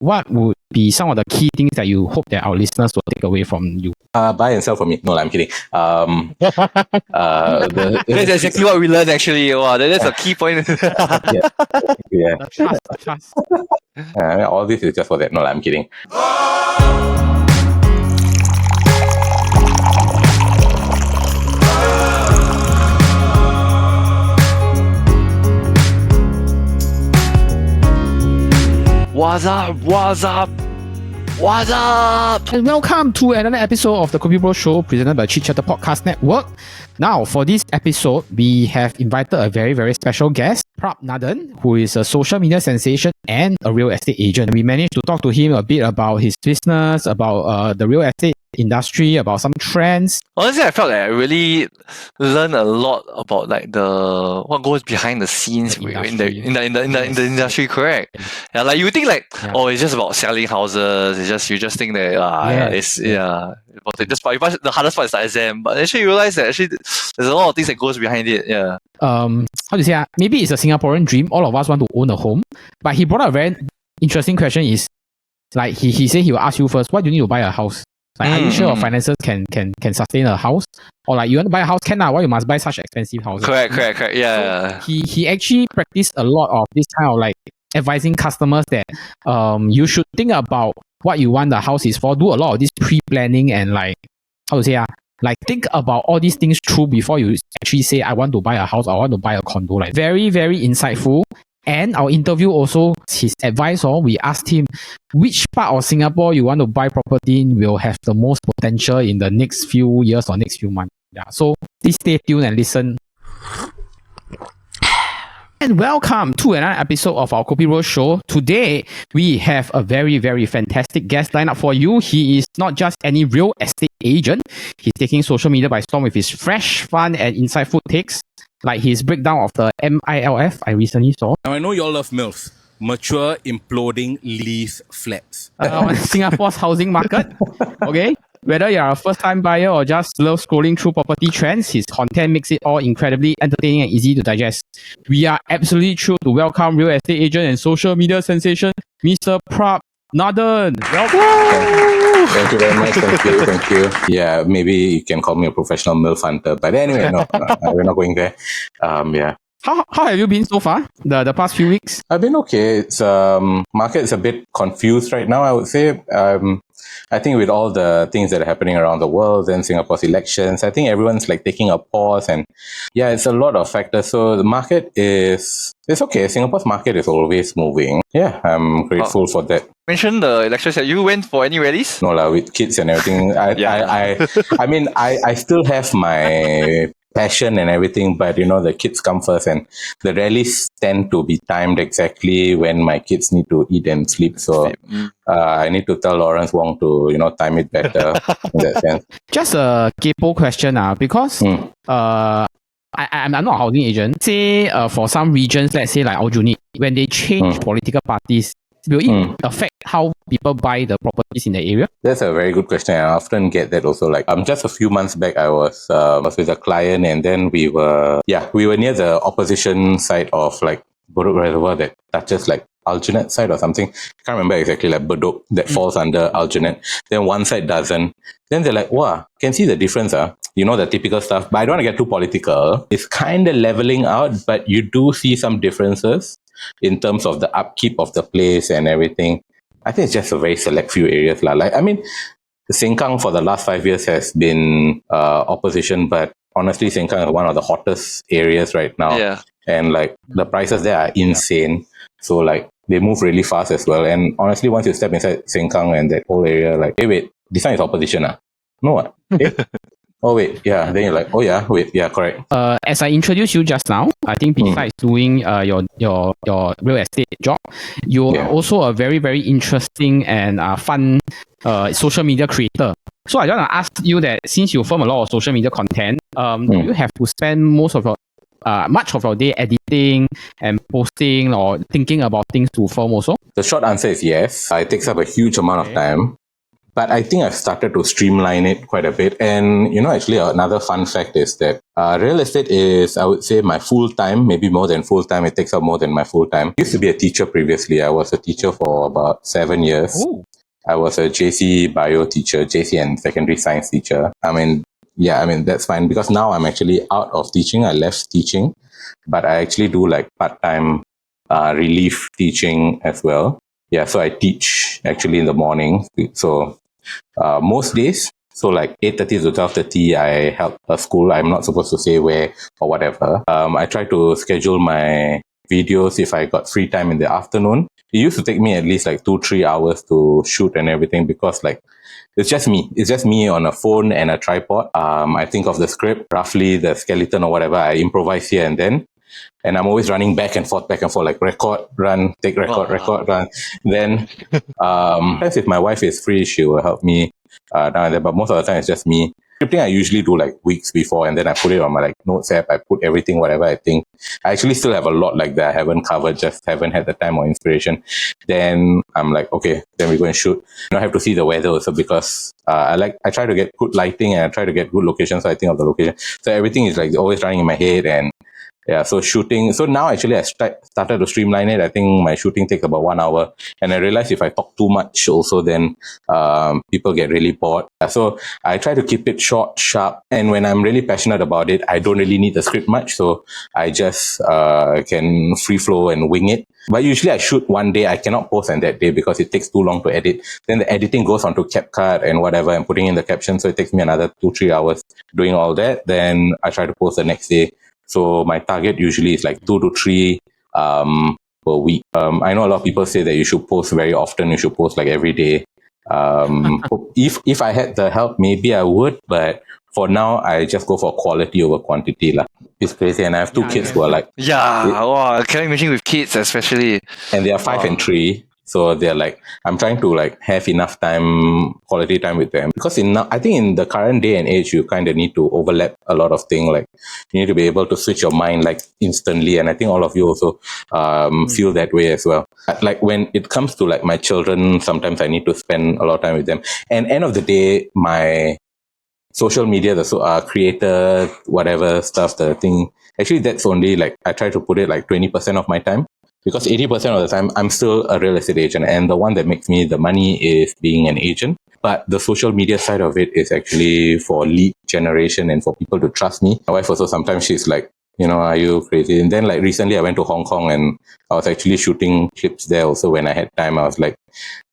what would be some of the key things that you hope that our listeners will take away from you? Buy and sell for me. No, I'm kidding. That's exactly what we learned actually. Wow, that's a key point. Yeah. Trust. All this is just for that. No, I'm kidding. What's up? And welcome to another episode of the KopiBros Show presented by Chit Podcast Network. Now, for this episode, we have invited a very, very special guest, Prab, who is a social media sensation and a real estate agent. We managed to talk to him a bit about his business, about the real estate industry, about some trends. Honestly, I felt like I really learned a lot about like what goes behind the scenes in the industry. Correct? Yeah, like you think like it's just about selling houses. You just think that the hardest part is the exam, but actually you realize that actually there's a lot of things that goes behind it. Yeah. How to say? Maybe it's a Singaporean dream. All of us want to own a home, but he brought up a very interesting question. Is like he said he will ask you first, why do you need to buy a house? Like, are you sure your finances can sustain a house? Or like you want to buy a house, why you must buy such expensive houses? Correct. Yeah. So he actually practiced a lot of this kind of like advising customers that you should think about what you want the house is for. Do a lot of this pre-planning and like like think about all these things through before you actually say I want to buy a house or I want to buy a condo. Like very, very insightful. And our interview also, his advice, we asked him which part of Singapore you want to buy property in will have the most potential in the next few years or next few months. Yeah, so please stay tuned and listen. And welcome to another episode of our KopiBros Show. Today, we have a very, very fantastic guest lined up for you. He is not just any real estate agent. He's taking social media by storm with his fresh, fun, and insightful takes. Like his breakdown of the MILF I recently saw. Now I know you all love MILFs. Mature, imploding lease flats. Singapore's housing market. Okay? Whether you're a first-time buyer or just love scrolling through property trends, his content makes it all incredibly entertaining and easy to digest. We are absolutely thrilled to welcome real estate agent and social media sensation, Mr. Prab. Welcome. Thank you very much. Thank you. Yeah, maybe you can call me a professional MILF hunter. But anyway, no, we're not going there. Yeah. How have you been so far? The past few weeks? I've been okay. It's market is a bit confused right now, I would say. I think with all the things that are happening around the world and Singapore's elections, I think everyone's like taking a pause and it's a lot of factors. So the market it's okay. Singapore's market is always moving. Yeah, I'm grateful for that. Mention the elections that you went for any rallies? No lah, with kids and everything. I mean, I still have my passion and everything, but the kids come first, and the rallies tend to be timed exactly when my kids need to eat and sleep. So I need to tell Lawrence Wong to time it better in that sense. Just a kaypoh question, because I'm not a housing agent. Say for some regions, let's say like Aljunied, when they change political parties, will it affect how people buy the properties in the area? That's a very good question. I often get that also. Like just a few months back, I was with a client, and then we were near the opposition side of like Bedok Reservoir that touches like Aljunied side or something. I can't remember exactly, like Bedok that falls under Aljunied. Then one side doesn't. Then they're like, wow, can see the difference, the typical stuff. But I don't want to get too political. It's kind of leveling out, but you do see some differences in terms of the upkeep of the place and everything. I think it's just a very select few areas. Like, I mean, Sengkang for the last 5 years has been opposition, but honestly, Sengkang is one of the hottest areas right now. Yeah. And like the prices there are insane. So like they move really fast as well. And honestly, once you step inside Sengkang and that whole area, like, hey, wait, this one is opposition. No, what? Oh wait, yeah. Then you're like, oh yeah, wait, yeah, correct. As I introduced you just now, I think besides doing your real estate job, you're also a very, very interesting and fun social media creator. So I want to ask you that since you film a lot of social media content, do you have to spend much of your day editing and posting or thinking about things to film also? The short answer is yes. It takes up a huge amount of time. But I think I've started to streamline it quite a bit. And, actually another fun fact is that Real estate is, I would say, my full time, maybe more than full time. It takes up more than my full time. I used to be a teacher previously. I was a teacher for about 7 years. Oh. I was a JC bio teacher, JC and secondary science teacher. That's fine because now I'm actually out of teaching. I left teaching, but I actually do like part-time relief teaching as well. Yeah, so I teach actually in the morning. So most days, so like 8:30 to 12:30, I help a school. I'm not supposed to say where or whatever. I try to schedule my videos if I got free time in the afternoon. It used to take me at least like 2-3 hours to shoot and everything because like it's just me. It's just me on a phone and a tripod. I think of the script, roughly the skeleton or whatever. I improvise here and then. And I'm always running back and forth, like record, run, take record, record, run. Then, if my wife is free, she will help me down there. But most of the time, it's just me. Scripting I usually do like weeks before, and then I put it on my like notes app. I put everything, whatever I think. I actually still have a lot like that I haven't covered, just haven't had the time or inspiration. Then I'm like, okay, then we go and shoot. I have to see the weather also because I try to get good lighting and I try to get good locations. So I think of the location. So everything is like always running in my head and. Yeah, so shooting. So now actually I started to streamline it. I think my shooting takes about 1 hour. And I realized if I talk too much also, then people get really bored. So I try to keep it short, sharp. And when I'm really passionate about it, I don't really need the script much. So I just can free flow and wing it. But usually I shoot one day. I cannot post on that day because it takes too long to edit. Then the editing goes onto CapCut and whatever and putting in the caption. So it takes me another 2-3 hours doing all that. Then I try to post the next day. So my target usually is like 2 to 3 per week. I know a lot of people say that you should post very often. You should post like every day. If I had the help, maybe I would. But for now, I just go for quality over quantity. It's crazy. And I have two kids who are like... wow, can you imagine with kids especially? And they are 5 and 3. So they're like, I'm trying to like have enough time, quality time with them. Because I think in the current day and age, you kind of need to overlap a lot of things. Like you need to be able to switch your mind like instantly. And I think all of you also feel that way as well. Like when it comes to like my children, sometimes I need to spend a lot of time with them. And end of the day, my social media, the creator, whatever stuff, the thing, actually that's only like, I try to put it like 20% of my time. Because 80% of the time, I'm still a real estate agent. And the one that makes me the money is being an agent. But the social media side of it is actually for lead generation and for people to trust me. My wife also sometimes she's like, are you crazy? And then like recently I went to Hong Kong and I was actually shooting clips there also when I had time. I was like,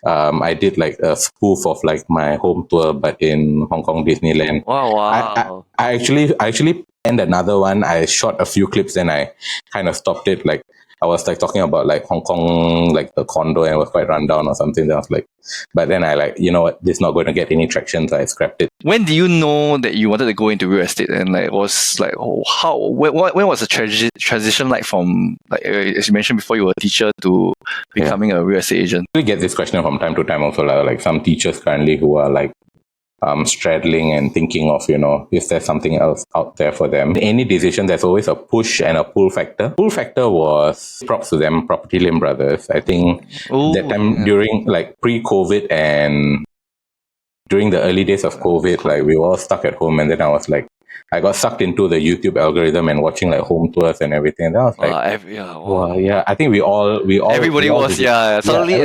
I did like a spoof of like my home tour, but in Hong Kong Disneyland. Wow. I actually planned another one. I shot a few clips and I kind of stopped it. Like I was like talking about like Hong Kong, like the condo and it was quite run down or something. Then I was like, but then I like, what, this is not going to get any traction. So I scrapped it. When do you know that you wanted to go into real estate and like was like, when was the transition like from like, as you mentioned before, you were a teacher to becoming a real estate agent? We get this question from time to time also, like some teachers currently who are like, straddling and thinking of, is there something else out there for them? In any decision, there's always a push and a pull factor. Pull factor was, props to them, Property Lim Brothers. I think that time during like pre-COVID and during the early days of COVID, like we were all stuck at home and then I was like, I got sucked into the YouTube algorithm and watching like home tours and everything. And then I was like, I think we all everybody was. Suddenly,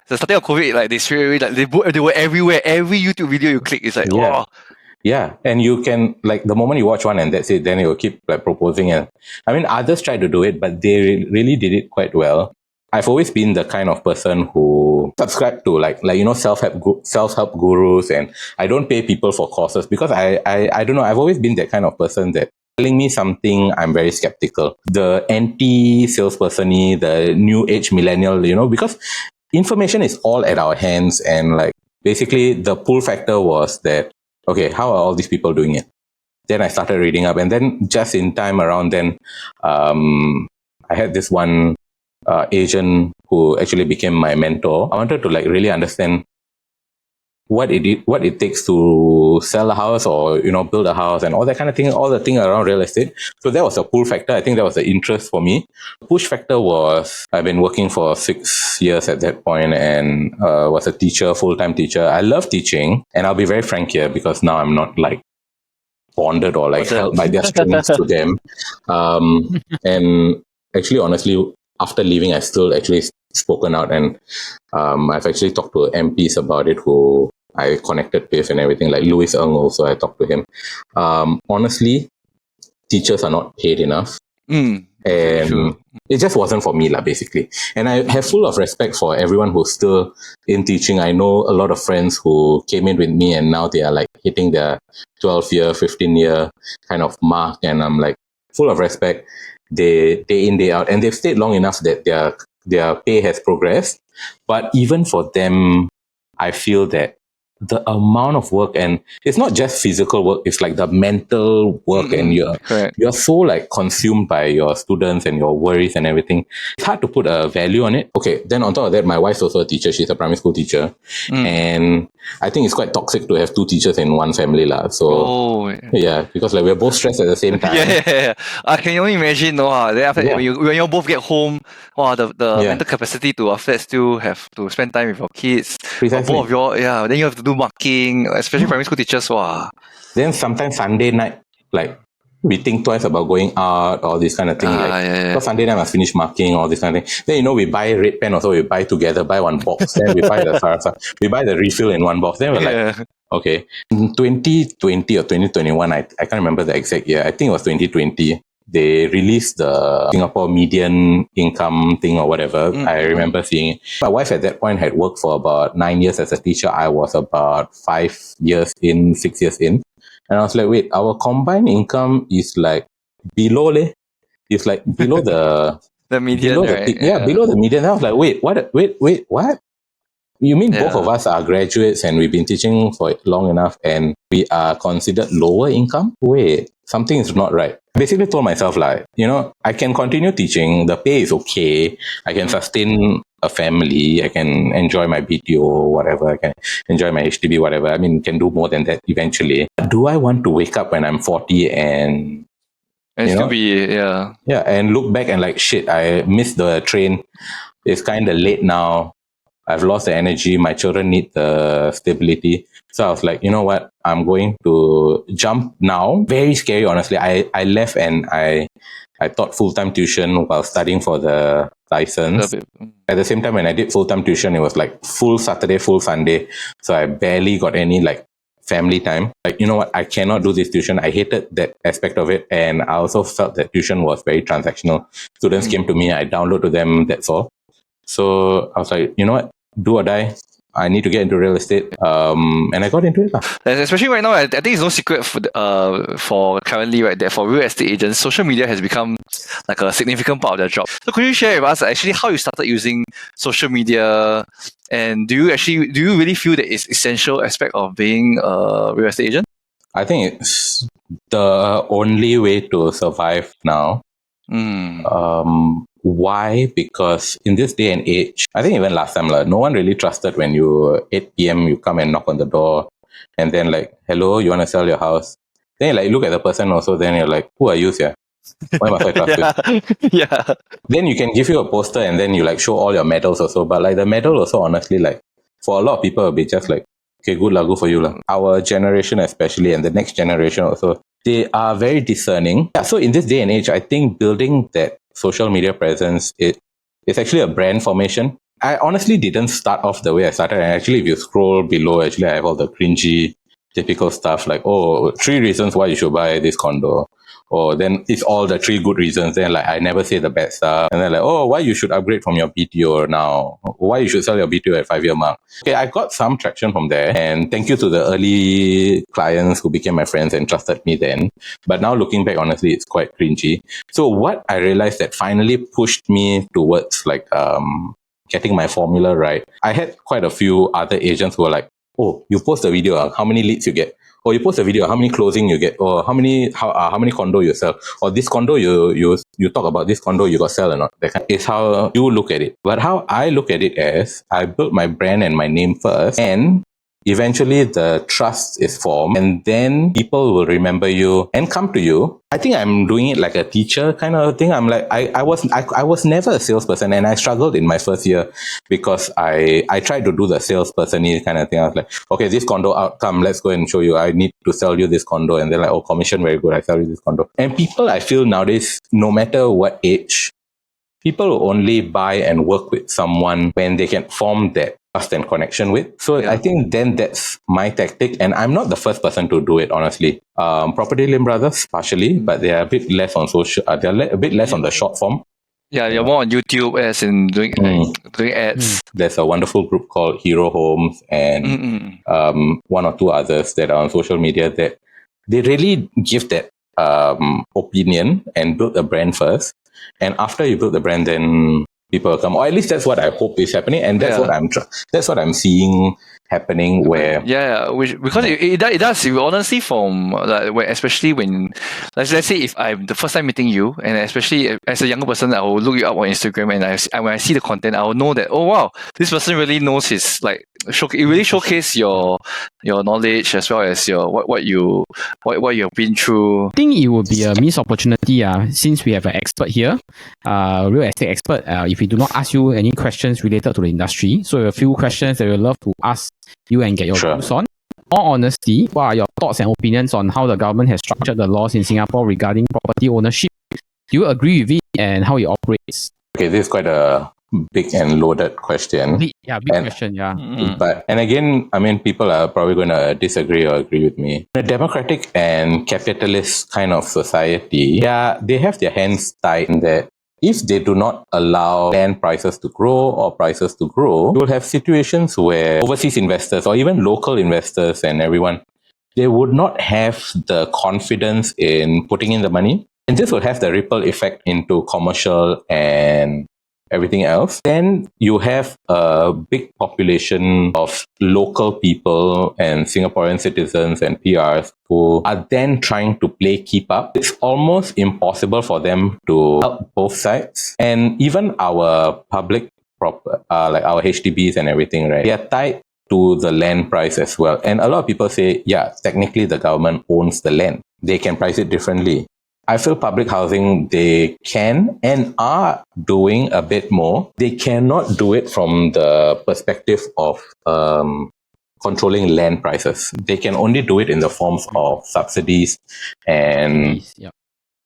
the starting of COVID, like they straight away, like they were everywhere. Every YouTube video you click is like, Yeah, and you can, like, the moment you watch one and that's it, then it will keep, like, proposing. And I mean, others tried to do it, but they really did it quite well. I've always been the kind of person who subscribe to, like self-help gurus, and I don't pay people for courses because I don't know, I've always been that kind of person that telling me something, I'm very skeptical. The anti-salesperson-y, the new age millennial, because information is all at our hands, and, like, basically the pull factor was that, okay, how are all these people doing it? Then I started reading up, and then just in time around then, I had this one agent who actually became my mentor. I wanted to like really understand what it takes to sell a house or, build a house and all that kind of thing, all the thing around real estate. So that was a pull factor. I think that was the interest for me. Push factor was, I've been working for 6 years at that point and was a teacher, full-time teacher. I love teaching, and I'll be very frank here because now I'm not like bonded or like Awesome. held by their strings to them. And actually, honestly, after leaving, I still actually spoken out, and I've actually talked to MPs about it who I connected with and everything. Like Louis Ng also, I talked to him. Honestly, teachers are not paid enough. And it just wasn't for me, basically. And I have full of respect for everyone who's still in teaching. I know a lot of friends who came in with me and now they are like hitting their 12-year, 15-year kind of mark. And I'm like, full of respect. They day in, day out. And they've stayed long enough that their pay has progressed. But even for them, I feel that the amount of work, and it's not just physical work, it's like the mental work, and you're so like consumed by your students and your worries and everything. It's hard to put a value on it. Okay, then on top of that, my wife's also a teacher. She's a primary school teacher. And I think it's quite toxic to have two teachers in one family. So yeah, because like we're both stressed at the same time. Yeah. I can only imagine, then after when you both get home, the mental capacity to after that still have to spend time with your kids. Precisely. Both of your, then you have to do marking, especially primary school teachers. Then sometimes Sunday night, like we think twice about going out, all this kind of thing. Because Sunday night I must finish marking, all this kind of thing. Then we buy red pen also, we buy together, buy one box. Then we buy we buy the refill in one box. Then we're like, okay. In 2020 or 2021, I can't remember the exact year. I think it was 2020. They released the Singapore median income thing or whatever. I remember seeing it. My wife at that point had worked for about 9 years as a teacher. I was about 6 years in. And I was like, wait, our combined income is like below It's like below the median, right? Below the median. I was like, wait, what? You mean both of us are graduates and we've been teaching for long enough and we are considered lower income? Wait, something is not right. Basically told myself I can continue teaching. The pay is okay. I can sustain a family. I can enjoy my BTO, whatever. I can enjoy my HDB, whatever. I mean, can do more than that eventually. Do I want to wake up when I'm 40 and still be, and look back and like, shit, I missed the train. It's kind of late now. I've lost the energy. My children need the stability. So I was like, you know what? I'm going to jump now. Very scary, honestly. I left and I taught full-time tuition while studying for the license. At the same time, when I did full-time tuition, it was like full Saturday, full Sunday. So I barely got any like family time. Like, you know what? I cannot do this tuition. I hated that aspect of it. And I also felt that tuition was very transactional. Students came to me. I download to them. That's all. So I was like, you know what? Do or die. I need to get into real estate. And I got into it. Especially right now, I think it's no secret for currently, right, that for real estate agents, social media has become like a significant part of their job. So could you share with us actually how you started using social media, and do you really feel that it's essential aspect of being a real estate agent? I think it's the only way to survive now. Why? Because in this day and age, I think even last time, no one really trusted when 8 p.m. you come and knock on the door and then like, hello, you want to sell your house? Then you like look at the person also, then you're like, who are you here? Why must I trust you? Then you can give you a poster and then you like show all your medals also. But like the medal also, honestly, like for a lot of people, it'll be just like, okay, good luck, good for you. Our generation especially, and the next generation also, they are very discerning. So in this day and age, I think building that social media presence, it's actually a brand formation. I honestly didn't start off the way I started. And actually, if you scroll below, actually I have all the cringy, typical stuff like, 3 reasons why you should buy this condo. Or then it's all the 3 good reasons. Then like I never say the bad stuff. And then like, why you should upgrade from your BTO now? Why you should sell your BTO at 5-year mark? Okay, I got some traction from there. And thank you to the early clients who became my friends and trusted me then. But now looking back, honestly, it's quite cringy. So what I realized that finally pushed me towards like getting my formula right. I had quite a few other agents who were like, you post a video, how many leads you get? Or you post a video, how many closing you get? Or how many condo you sell? Or this condo you talk about this condo you got sell or not? That is how you look at it. But how I look at it as I built my brand and my name first, and eventually the trust is formed, and then people will remember you and come to you. I think I'm doing it like a teacher kind of thing. I'm like, I was never a salesperson, and I struggled in my first year because I tried to do the salesperson-y kind of thing. I was like, okay, this condo out, come, let's go and show you. I need to sell you this condo. And they're like, oh, commission very good, I sell you this condo. And people, I feel nowadays, no matter what age, people will only buy and work with someone when they can form that trust and connection with. So I think then that's my tactic, and I'm not the first person to do it, honestly. Property Lim Brothers, partially, but they are a bit less on social. They're a bit less on the short form. Yeah, you're more on YouTube as in doing ads. There's a wonderful group called Hero Homes and one or two others that are on social media that they really give that opinion and build a brand first. And after you build the brand, then people will come. Or at least that's what I hope is happening, and that's what I'm seeing happening. Where because it does. Honestly, from especially when let's say if I'm the first time meeting you, and especially as a younger person, I will look you up on Instagram, and when I see the content, I will know that, oh wow, this person really knows his it really showcase your knowledge as well as your what you've been through. I think it would be a missed opportunity since we have an expert here, real estate expert. If we do not ask you any questions related to the industry, so a few questions that we would love to ask you and get your views on. All honesty, what are your thoughts and opinions on how the government has structured the laws in Singapore regarding property ownership? Do you agree with it and how it operates? Okay, this is quite a big and loaded question. Big question. But, and again, I mean, people are probably going to disagree or agree with me. In a democratic and capitalist kind of society, they have their hands tied in that if they do not allow land prices to grow or prices to grow, you will have situations where overseas investors or even local investors and everyone, they would not have the confidence in putting in the money. And this will have the ripple effect into commercial and everything else. Then you have a big population of local people and Singaporean citizens and PRs who are then trying to keep up. It's almost impossible for them to help both sides. And even our public like our HDBs and everything, right? They are tied to the land price as well. And a lot of people say, technically the government owns the land. They can price it differently. I feel public housing, they can and are doing a bit more. They cannot do it from the perspective of controlling land prices. They can only do it in the forms of subsidies and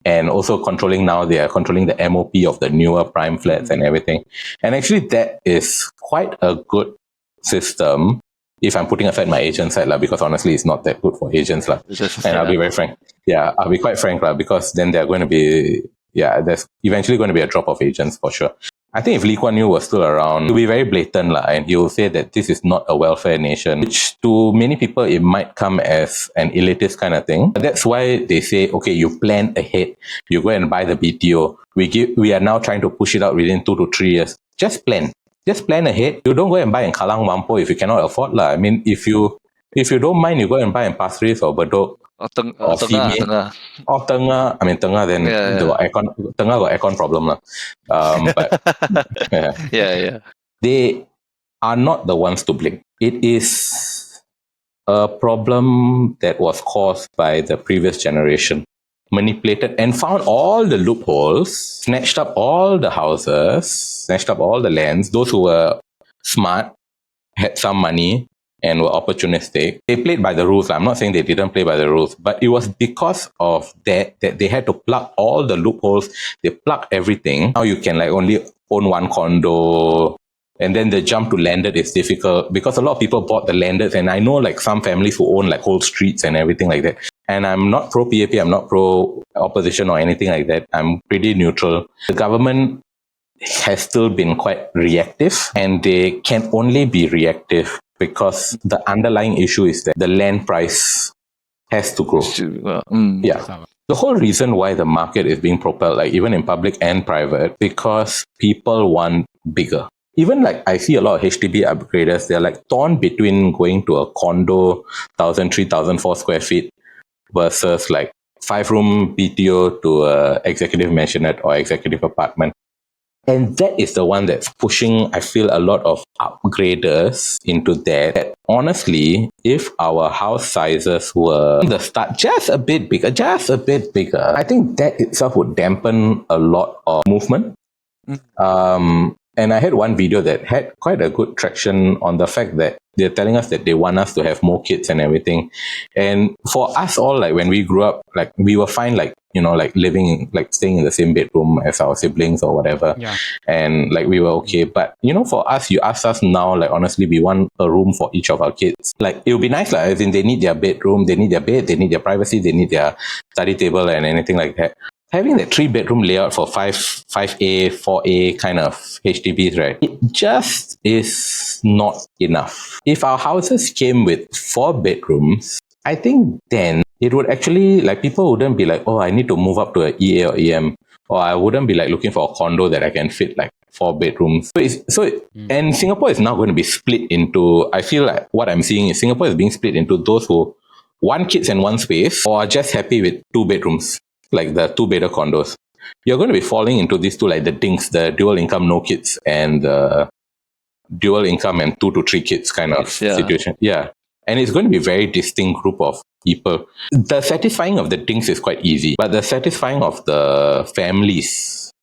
also they are controlling the MOP of the newer prime flats and everything. And actually that is quite a good system. If I'm putting aside my agent side, because honestly, it's not that good for agents. And I'll be very frank. I'll be quite frank, because then they're going to be, there's eventually going to be a drop of agents for sure. I think if Lee Kuan Yew was still around, he'll be very blatant, and he'll say that this is not a welfare nation, which to many people, it might come as an elitist kind of thing. But that's why they say, okay, you plan ahead, you go and buy the BTO. We are now trying to push it out within 2 to 3 years. Just plan ahead. You don't go and buy in Kallang Mampo if you cannot afford. I mean, if you don't mind, you go and buy in Pasir Ris or Bedok or Tengah. Or Tengah. I mean, Tengah then Tengah got aircon problem. But they are not the ones to blame. It is a problem that was caused by the previous generation. Manipulated and found all the loopholes, snatched up all the houses, snatched up all the lands. Those who were smart, had some money, and were opportunistic. They played by the rules. I'm not saying they didn't play by the rules, but it was because of that they had to plug all the loopholes. They plugged everything. Now you can only own one condo. And then the jump to landed is difficult because a lot of people bought the landed. And I know some families who own whole streets and everything like that. And I'm not pro-PAP, I'm not pro-opposition or anything like that. I'm pretty neutral. The government has still been quite reactive, and they can only be reactive because the underlying issue is that the land price has to grow. The whole reason why the market is being propelled, even in public and private, because people want bigger. Even I see a lot of HDB upgraders, they're torn between going to a condo, 1,000, 3,000, 4 square feet, versus 5-room BTO to a executive mansionette or executive apartment. And that is the one that's pushing, I feel, a lot of upgraders into that honestly, if our house sizes were from the start just a bit bigger, I think that itself would dampen a lot of movement. And I had one video that had quite a good traction on the fact that they're telling us that they want us to have more kids and everything. And for us all, like when we grew up, like we were fine, like, you know, like living, like staying in the same bedroom as our siblings or whatever. Yeah. And like we were okay. But, you know, for us, you ask us now, like honestly, we want a room for each of our kids. Like it would be nice, like, as in they need their bedroom, they need their bed, they need their privacy, they need their study table and anything like that. Having that 3-bedroom layout for 5A, 4A kind of HDBs, right? It just is not enough. If our houses came with 4 bedrooms, I think then it would actually, like, people wouldn't be like, oh, I need to move up to an EA or EM, or I wouldn't be like looking for a condo that I can fit like 4 bedrooms. And Singapore is now going to be split into, I feel like what I'm seeing is Singapore is being split into those who want kids and one space, or are just happy with 2 bedrooms. Like the 2-bedder condos. You're going to be falling into these two, like the dinks, the dual income, no kids, and the dual income and 2 to 3 kids kind of situation. Yeah. And it's going to be a very distinct group of people. The satisfying of the dinks is quite easy, but the satisfying of the families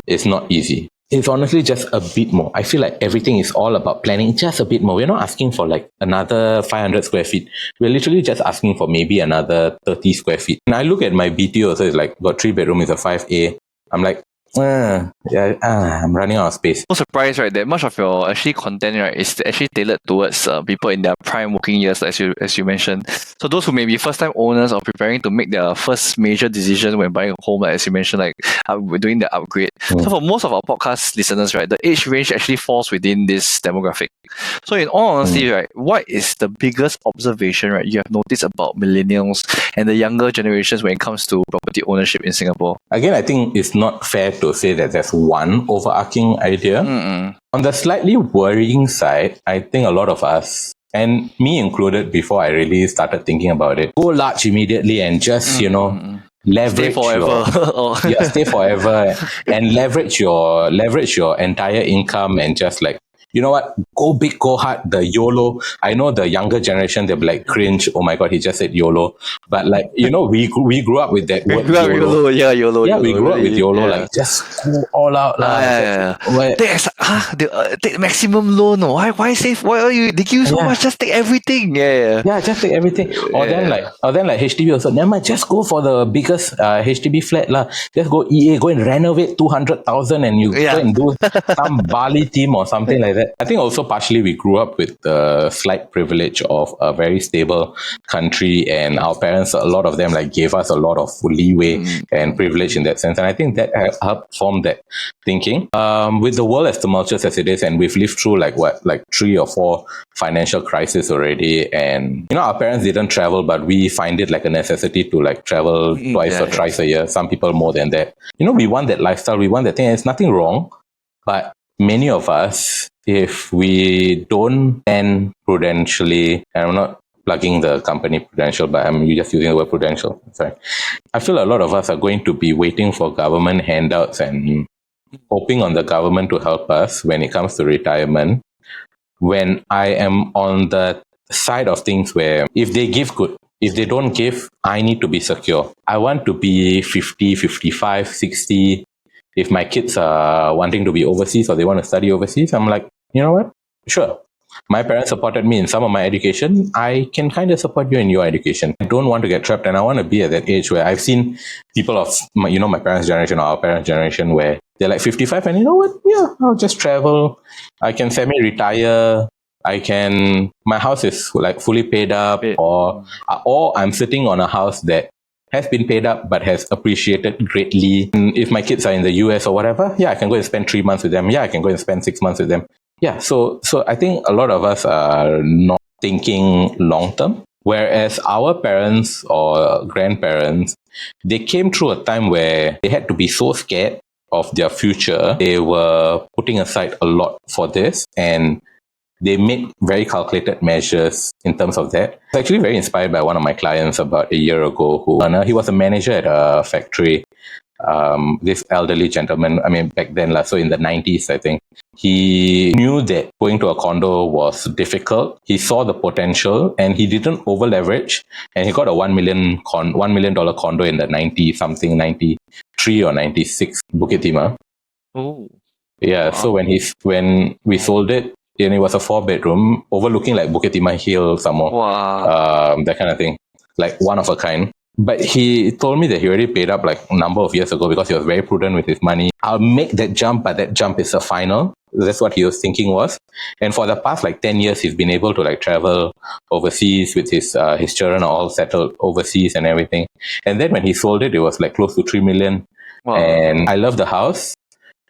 is not easy. It's honestly just a bit more. I feel like everything is all about planning just a bit more. We're not asking for like another 500 square feet. We're literally just asking for maybe another 30 square feet. And I look at my BTO, so it's like got 3 bedroom, it's a 5A. I'm like, I'm running out of space. No surprise, right? That much of your actually content, right, is actually tailored towards people in their prime working years, as you mentioned. So those who may be first-time owners or preparing to make their first major decision when buying a home, like, as you mentioned, like doing the upgrade. So for most of our podcast listeners, right, the age range actually falls within this demographic. So in all honesty, right, what is the biggest observation, right, you have noticed about millennials and the younger generations when it comes to property ownership in Singapore? Again, I think it's not fair to say that there's one overarching idea. On the slightly worrying side, I think a lot of us, and me included before I really started thinking about it, go large immediately and just, leverage stay forever. Stay forever and leverage your entire income and just like, you know what, go big, go hard, the YOLO. I know the younger generation, they'll be like cringe, oh my god, he just said YOLO. But like, you know, we grew up with that word YOLO. YOLO. Yeah, we grew up with YOLO, like just go all out. Take maximum loan. Why save? Why are you? They give you so much, just take everything. Yeah, just take everything. Or then like HDB also, never mind, just go for the biggest HDB flat lah. Just go EA, go and renovate 200,000 and you go and do some Bali theme or something like that. I think also partially we grew up with the slight privilege of a very stable country, and our parents, a lot of them like gave us a lot of leeway and privilege in that sense. And I think that helped form that thinking. With the world as tumultuous as it is, and we've lived through like 3 or 4 financial crises already, and you know, our parents didn't travel, but we find it like a necessity to like travel twice or thrice a year. Some people more than that. You know, we want that lifestyle, we want that thing, and it's nothing wrong, but many of us, if we don't plan prudentially, and I'm not plugging the company Prudential, but I'm just using the word prudential. Sorry. I feel a lot of us are going to be waiting for government handouts and hoping on the government to help us when it comes to retirement. When I am on the side of things where if they give, good. If they don't give, I need to be secure. I want to be 50, 55, 60. If my kids are wanting to be overseas or they want to study overseas, I'm like, you know what? Sure. My parents supported me in some of my education. I can kind of support you in your education. I don't want to get trapped, and I want to be at that age where I've seen people of, my parents' generation or our parents' generation where they're like 55 and you know what? Yeah, I'll just travel. I can semi-retire. My house is like fully paid up, or I'm sitting on a house that has been paid up but has appreciated greatly. And if my kids are in the US or whatever, I can go and spend 3 months with them. I can go and spend 6 months with them. So I think a lot of us are not thinking long term, whereas our parents or grandparents, they came through a time where they had to be so scared of their future. They were putting aside a lot for this, and they made very calculated measures in terms of that. I was actually very inspired by one of my clients about a year ago he was a manager at a factory, this elderly gentleman, I mean, back then, so in the 90s, I think, he knew that going to a condo was difficult. He saw the potential and he didn't over leverage. And he got a $1 million condo in the 93 or 96 Bukit Timah. Oh. Yeah, so when we sold it, and it was a 4-bedroom overlooking like Bukit Timah Hill, some more, that kind of thing, like one of a kind. But he told me that he already paid up like a number of years ago because he was very prudent with his money. I'll make that jump, but that jump is a final. That's what he was thinking was. And for the past like 10 years, he's been able to like travel overseas with his children are all settled overseas and everything. And then when he sold it, it was like close to 3 million. Wow. And I love the house,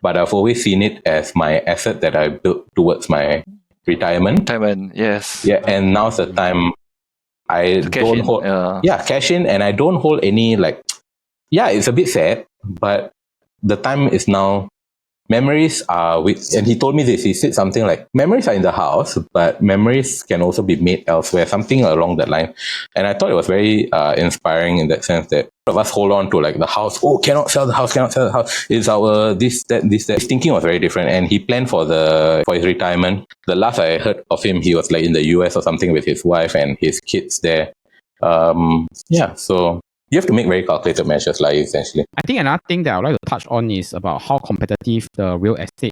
but I've always seen it as my asset that I built towards my retirement. Yes. Yeah, and now's the time. I don't hold, cash in, and I don't hold any like, it's a bit sad, but the time is now. Memories are and he told me this. He said something like, memories are in the house, but memories can also be made elsewhere. Something along that line, and I thought it was very inspiring in that sense that all of us hold on to like the house. Oh, cannot sell the house. It's our this that. His thinking was very different, and he planned for his retirement. The last I heard of him, he was like in the US or something with his wife and his kids there. So you have to make very calculated measures, like essentially. I think another thing that I would like to touch on is about how competitive the real estate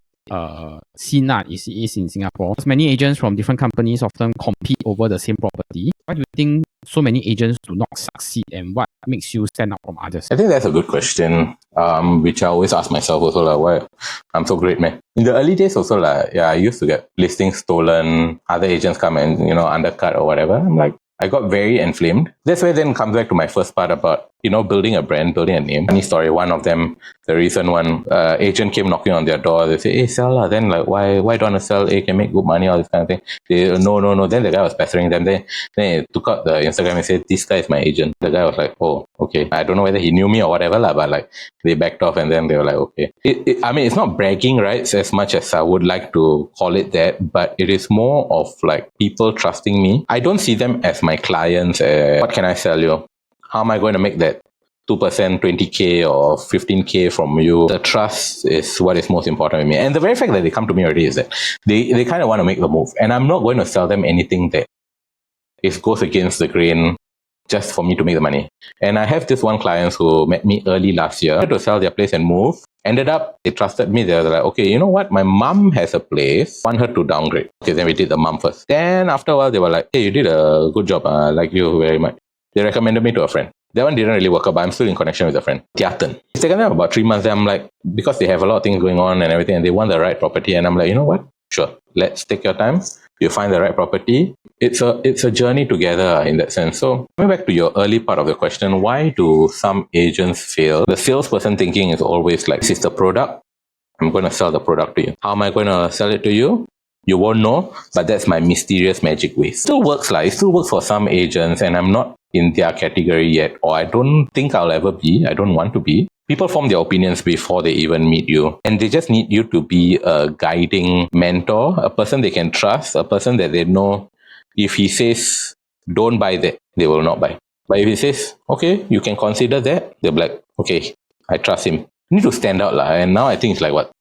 scene is in Singapore. Many agents from different companies often compete over the same property. Why do you think so many agents do not succeed, and what makes you stand out from others? I think that's a good question, which I always ask myself also, like, why I'm so great, man. In the early days also, I used to get listings stolen, other agents come and, undercut or whatever. I'm like, I got very inflamed. That's where then comes back to my first part about, building a brand, building a name. Funny story, one of them, the recent one, agent came knocking on their door. They say, hey, sell lah. Then like, why don't you sell? Hey, can make good money, all this kind of thing. They, no. Then the guy was pestering them. Then he took out the Instagram and said, this guy is my agent. The guy was like, oh, okay. I don't know whether he knew me or whatever, but like, they backed off and then they were like, okay. I mean, it's not bragging rights as much as I would like to call it that, but it is more of like people trusting me. I don't see them as my clients. What can I sell you? How am I going to make that 2%, 20K or 15K from you? The trust is what is most important to me. And the very fact that they come to me already is that they kind of want to make the move. And I'm not going to sell them anything that goes against the grain just for me to make the money. And I have this one client who met me early last year to sell their place and move. Ended up, they trusted me. They were like, okay, you know what? My mom has a place. Want her to downgrade. Okay, then we did the mom first. Then after a while, they were like, hey, you did a good job. I like you very much. They recommended me to a friend. That one didn't really work out, but I'm still in connection with a friend. Tiatan. It's taken them about 3 months. Then I'm like, because they have a lot of things going on and everything, and they want the right property. And I'm like, you know what? Sure. Let's take your time. You find the right property. It's a journey together in that sense. So coming back to your early part of the question, why do some agents fail? The salesperson thinking is always like, this is the product. I'm going to sell the product to you. How am I going to sell it to you? You won't know, but that's my mysterious magic way. Still works it still works for some agents, and I'm not in their category yet, or I don't think I'll ever be. I don't want to be. People form their opinions before they even meet you, and they just need you to be a guiding mentor, a person they can trust, a person that they know if he says, don't buy that, they will not buy. But if he says, okay, you can consider that, they'll be like, okay, I trust him. You need to stand out. And now I think it's like, what?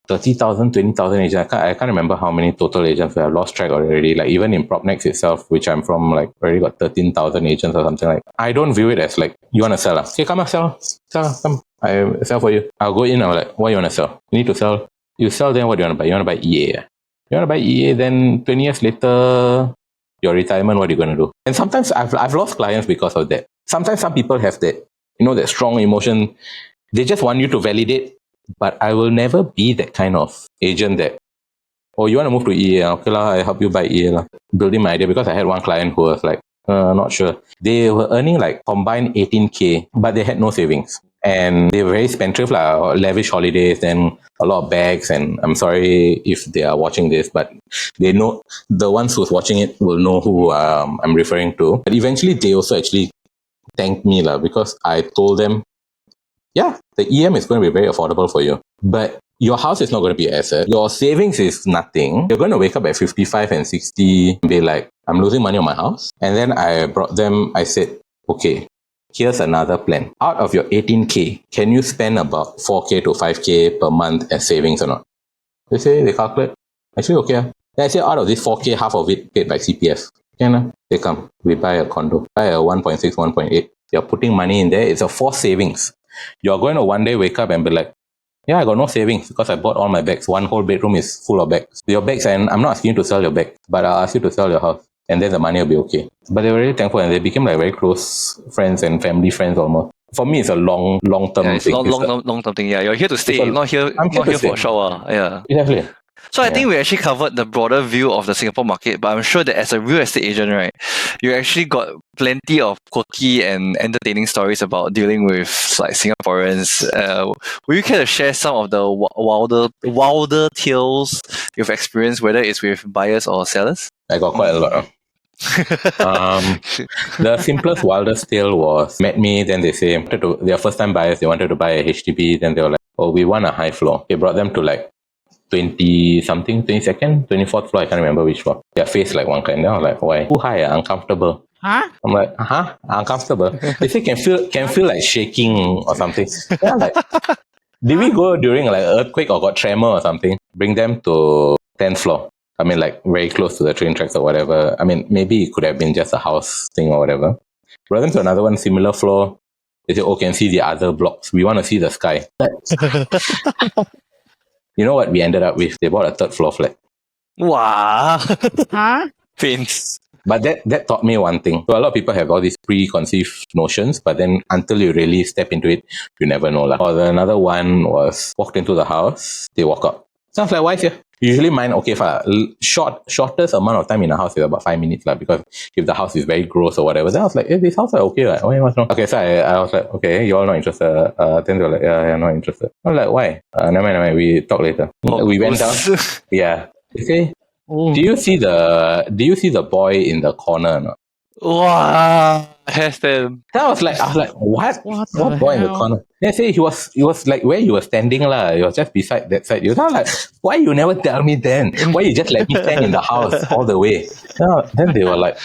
30,000, 20,000 agents. I can't remember how many total agents we have lost track already. Like even in PropNext itself, which I'm from, like already got 13,000 agents or something like. I don't view it as like, you want to sell? Okay, come on, sell, come. I sell for you. I'll go in. I'm like, what you want to sell? You need to sell. You sell, then what do you want to buy? You want to buy EA? You want to buy EA? Then 20 years later, your retirement, what are you going to do? And sometimes I've lost clients because of that. Sometimes some people have that, that strong emotion. They just want you to validate. But I will never be that kind of agent that, oh, you want to move to EA? Okay, I help you buy EA. Building my idea, because I had one client who was like, not sure. They were earning like combined 18K, but they had no savings. And they were very spendthrift, lavish holidays and a lot of bags. And I'm sorry if they are watching this, but they know, the ones who's watching it will know who I'm referring to. But eventually they also actually thanked me because I told them, yeah, the EM is going to be very affordable for you. But your house is not going to be an asset. Your savings is nothing. You're going to wake up at 55 and 60 and be like, I'm losing money on my house. And then I brought them, I said, okay, here's another plan. Out of your 18K, can you spend about 4K to 5K per month as savings or not? They calculate. Actually, okay. Then I say out of this 4K, half of it paid by CPF. They come. We buy a condo. Buy a 1.6, 1.8. You're putting money in there. It's a forced savings. You're going to one day wake up and be like, yeah, I got no savings because I bought all my bags. One whole bedroom is full of bags. Your bags, and I'm not asking you to sell your bag, but I'll ask you to sell your house. And then the money will be okay. But they were really thankful and they became like very close friends and family friends almost. For me, it's a long-term thing. Long-term thing. Yeah, you're here to stay, not here for a show. Yeah. Exactly. So I think we actually covered the broader view of the Singapore market, but I'm sure that as a real estate agent, right, you actually got plenty of quirky and entertaining stories about dealing with like Singaporeans. Will you care to share some of the wilder tales you've experienced, whether it's with buyers or sellers? I got quite a lot. The simplest, wildest tale was met me, then they say their first time buyers, they wanted to buy a HDB, then they were like, oh, we want a high floor. They brought them to like 22nd, 24th floor, I can't remember which floor. Their face like one kind. Then I was like, why? Too high, uncomfortable. Huh? I'm like, uncomfortable. They say can feel like shaking or something. Then I'm like, did we go during like earthquake or got tremor or something? Bring them to 10th floor. I mean, like very close to the train tracks or whatever. I mean, maybe it could have been just a house thing or whatever. Brought them to another one, similar floor. They said, oh, can see the other blocks. We want to see the sky. You know what we ended up with? They bought a 3rd floor flat. Wow. Huh? Fins. But that taught me one thing. So a lot of people have all these preconceived notions, but then until you really step into it, you never know. Or another one was walked into the house, they walk out. Sounds like, why here? Usually mine, okay, shortest amount of time in a house is about 5 minutes, because if the house is very gross or whatever, then I was like, this house is okay, right? What's wrong? Okay, so I was like, okay, you all not interested. Then they were like, yeah, not interested. I was like, why? Never mind, we talk later. We went down. Yeah. Okay. Do you see the boy in the corner or not? Wow. Then I was like, what boy in the corner? They say he was like where you were standing lah. He was just beside that side. You was like, why you never tell me then? Why you just let me stand in the house all the way? Then they were like,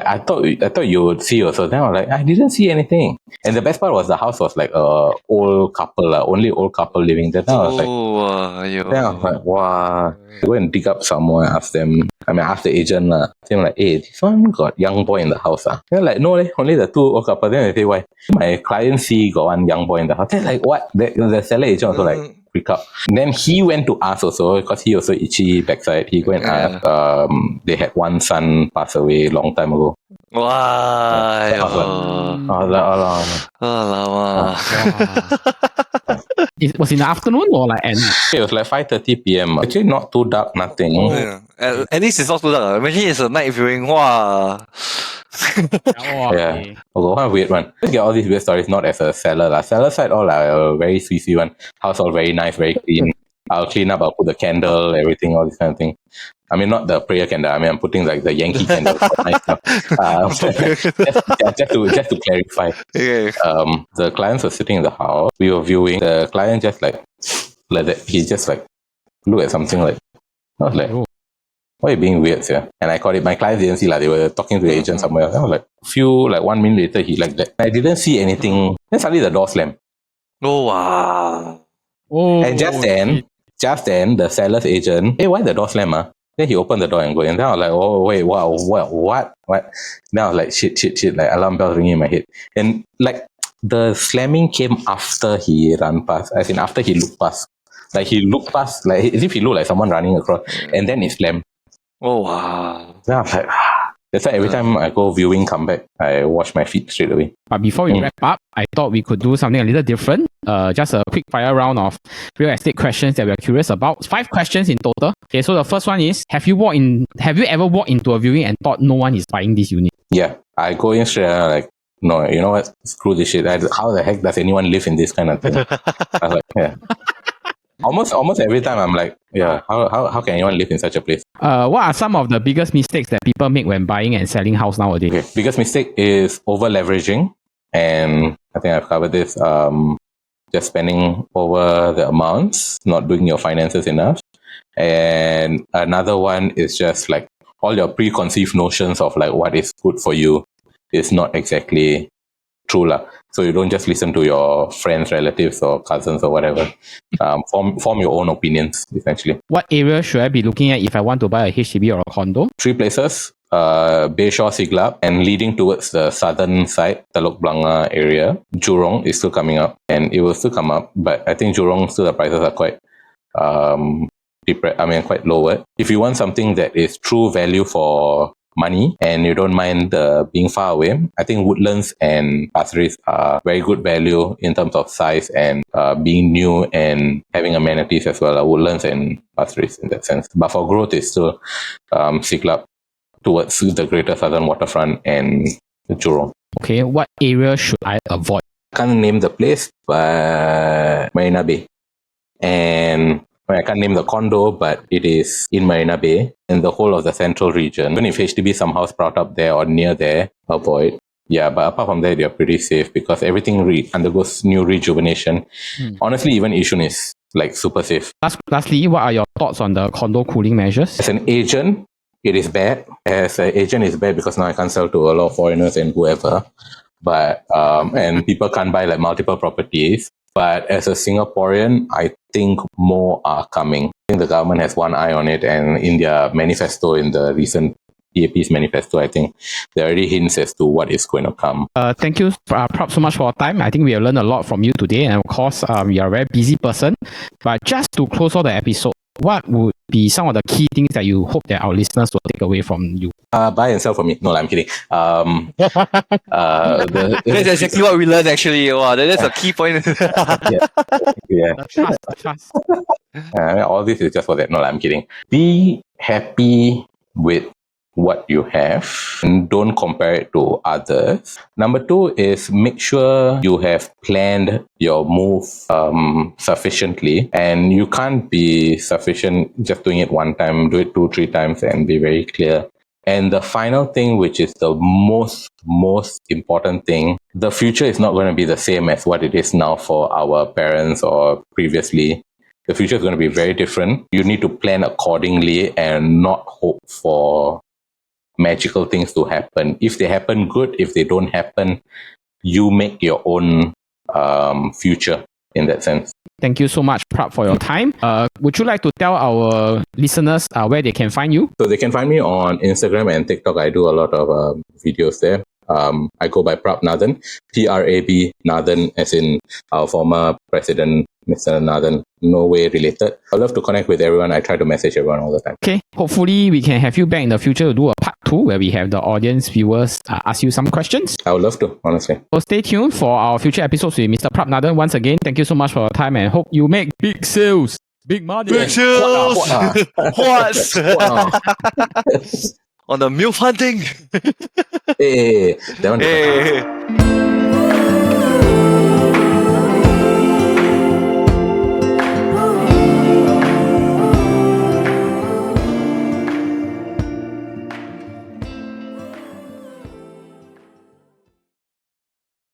I thought you would see also. Then I was like, I didn't see anything. And the best part was the house was like a old couple, only old couple living there. Then I was like, wow. Go and dig up somewhere, ask them. Ask the agent lah. Say like, hey, this one got young boy in the house. They're like, no, only the 2 old couple. Then they say, why? My client see got one young boy in the house. They're like, what? The seller agent also like freak out. Then he went to ask also, because he also itchy backside. He go and ask. They had one son pass away long time ago. Wow. It was in the afternoon or like at night? It was like 5:30 p.m. Actually, not too dark, nothing. Yeah. At least it's not too dark. Imagine it's a night viewing. Wow. Yeah. One weird one. Let's get all these weird stories not as a seller. Seller side, all a very sweet one. House all very nice, very clean. I'll clean up, I'll put the candle, everything, all this kind of thing. Not the prayer candle. I'm putting like the Yankee candle. just to clarify. Okay. The clients were sitting in the house. We were viewing. The client just like that. He just like looked at something like. I was like, why are you being weird here? And I called it. My clients didn't see they were talking to the agent somewhere else. I was like, 1 minute later, he like that. I didn't see anything. Then suddenly the door slammed. Oh wow. Oh. And just then, the seller's agent, hey, why the door slam? Then he opened the door and go in. Then I was like, oh, wait, wow, what? Then I was like, shit, like alarm bells ringing in my head. And like the slamming came after he ran past, as in after he looked past. Like he looked past, like as if he looked like someone running across, and then it slammed. Oh, wow. Then I was like, that's why every time I go viewing, come back, I wash my feet straight away. But before we wrap up, I thought we could do something a little different. Just a quick fire round of real estate questions that we're curious about. 5 questions in total. Okay, so the first one is, have you ever walked into a viewing and thought no one is buying this unit? Yeah, I go in straight and I'm like, no, you know what? Screw this shit. How the heck does anyone live in this kind of thing? I was like, yeah. Almost every time I'm like, yeah, how can anyone live in such a place? What are some of the biggest mistakes that people make when buying and selling house nowadays? Okay. Biggest mistake is over leveraging, and I think I've covered this. Just spending over the amounts, not doing your finances enough. And another one is just like all your preconceived notions of like what is good for you. is not exactly true lah. So you don't just listen to your friends, relatives, or cousins or whatever. Form your own opinions, essentially. What area should I be looking at if I want to buy a HDB or a condo? 3 places: Bayshore, Siglap, and leading towards the southern side, Telok Blangah area. Jurong is still coming up, and it will still come up. But I think Jurong still the prices are quite quite lower. If you want something that is true value for money and you don't mind being far away, I think Woodlands and Pasir Ris are very good value in terms of size and being new and having amenities as well. Woodlands and Pasir Ris in that sense. But for growth, it's still Siglap towards the Greater Southern Waterfront and Jurong. Okay, what area should I avoid? I can't name the place, but Marina Bay. And I can't name the condo, but it is in Marina Bay and the whole of the central region. Even if HDB somehow sprout up there or near there, avoid. Yeah, but apart from that, you're pretty safe because everything undergoes new rejuvenation. Honestly, even Yishun is like super safe. Lastly, what are your thoughts on the condo cooling measures? As an agent, it is bad. As an agent, it's bad because now I can't sell to a lot of foreigners and whoever. But and people can't buy like multiple properties. But as a Singaporean, I think more are coming. I think the government has one eye on it, and in their manifesto, in the recent PAP's manifesto, I think there are already hints as to what is going to come. Thank you, Prab, so much for your time. I think we have learned a lot from you today, and of course, you are a very busy person. But just to close all the episode, what would be some of the key things that you hope that our listeners will take away from you? Buy and sell for me. No, I'm kidding. That's exactly what we learned actually. Wow, that's a key point. Yeah. Trust. All this is just for that. No, I'm kidding. Be happy with what you have and don't compare it to others. Number 2 is make sure you have planned your move sufficiently, and you can't be sufficient just doing it one time. Do it 2-3 times and be very clear. And the final thing, which is the most important thing, the future is not going to be the same as what it is now for our parents or previously. The future is going to be very different. You need to plan accordingly and not hope for magical things to happen. If they happen, good. If they don't happen, you make your own future in that sense. Thank you so much, Prab, for your time. Would you like to tell our listeners where they can find you? So they can find me on Instagram and TikTok. I do a lot of videos there. I go by Prab Nathan, Prab Nathan, as in our former president, Mr. Nathan. No way related. I love to connect with everyone. I try to message everyone all the time. Okay, hopefully we can have you back in the future to do a part 2 where we have the audience viewers ask you some questions. I would love to, honestly. So stay tuned for our future episodes with Mr. Prab Nathan. Once again, thank you so much for your time and hope you make big sales. Big money. Big sales. What? On the MILF hunting. Hey, that one. Hey.